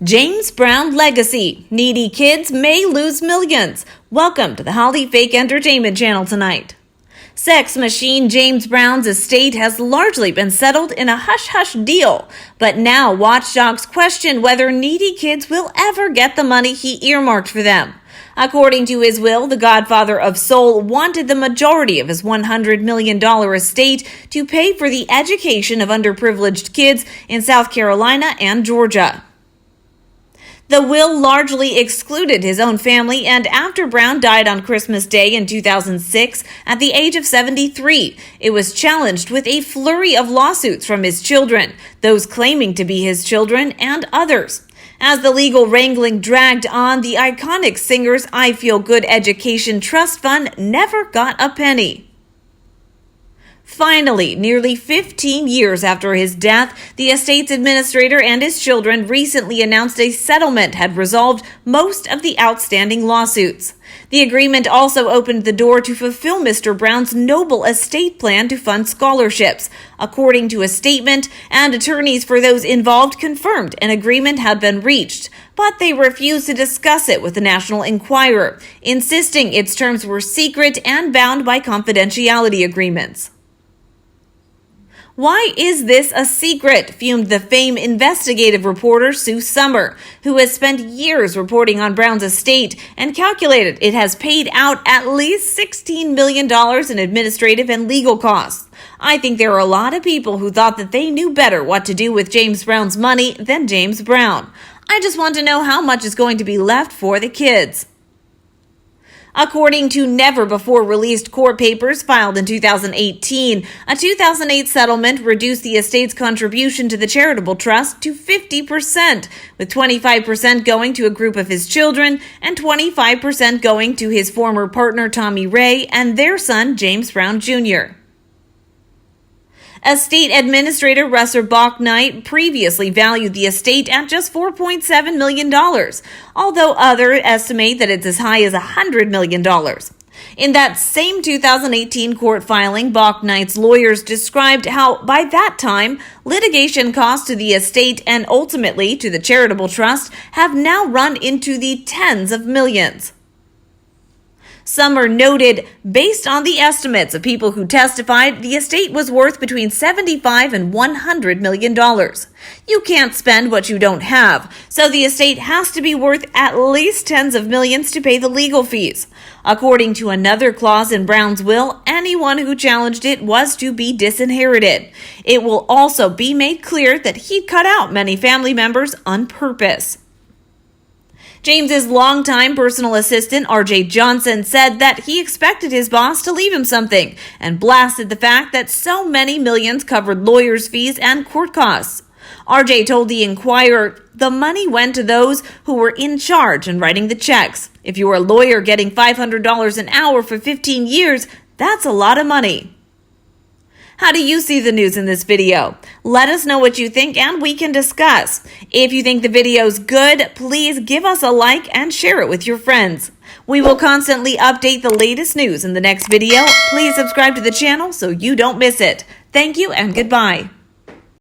James Brown legacy. Needy kids may lose millions. Welcome to the Hollyfake Entertainment channel tonight. Sex machine James Brown's estate has largely been settled in a hush-hush deal, but now watchdogs question whether needy kids will ever get the money he earmarked for them. According to his will, the godfather of soul wanted the majority of his $100 million estate to pay for the education of underprivileged kids in South Carolina and Georgia. The will largely excluded his own family, and after Brown died on Christmas Day in 2006 at the age of 73, it was challenged with a flurry of lawsuits from his children, those claiming to be his children, and others. As the legal wrangling dragged on, the iconic singer's I Feel Good Education Trust Fund never got a penny. Finally, nearly 15 years after his death, the estate's administrator and his children recently announced a settlement had resolved most of the outstanding lawsuits. The agreement also opened the door to fulfill Mr. Brown's noble estate plan to fund scholarships. According to a statement, and attorneys for those involved confirmed an agreement had been reached, but they refused to discuss it with the National Enquirer, insisting its terms were secret and bound by confidentiality agreements. Why is this a secret? Fumed the famed investigative reporter Sue Summer, who has spent years reporting on Brown's estate and calculated it has paid out at least $16 million in administrative and legal costs. I think there are a lot of people who thought that they knew better what to do with James Brown's money than James Brown. I just want to know how much is going to be left for the kids. According to never-before-released court papers filed in 2018, a 2008 settlement reduced the estate's contribution to the charitable trust to 50%, with 25% going to a group of his children and 25% going to his former partner Tommy Ray and their son James Brown Jr. Estate Administrator Russer Bach-Knight previously valued the estate at just $4.7 million, although others estimate that it's as high as $100 million. In that same 2018 court filing, Bach-Knight's lawyers described how, by that time, litigation costs to the estate and ultimately to the charitable trust have now run into the tens of millions. Summer noted, based on the estimates of people who testified, the estate was worth between $75 and $100 million. You can't spend what you don't have, so the estate has to be worth at least tens of millions to pay the legal fees. According to another clause in Brown's will, anyone who challenged it was to be disinherited. It will also be made clear that he'd cut out many family members on purpose. James's longtime personal assistant, R.J. Johnson, said that he expected his boss to leave him something and blasted the fact that so many millions covered lawyers' fees and court costs. R.J. told the Enquirer, the money went to those who were in charge and writing the checks. If you're a lawyer getting $500 an hour for 15 years, that's a lot of money. How do you see the news in this video? Let us know what you think and we can discuss. If you think the video's good, please give us a like and share it with your friends. We will constantly update the latest news in the next video. Please subscribe to the channel so you don't miss it. Thank you and goodbye.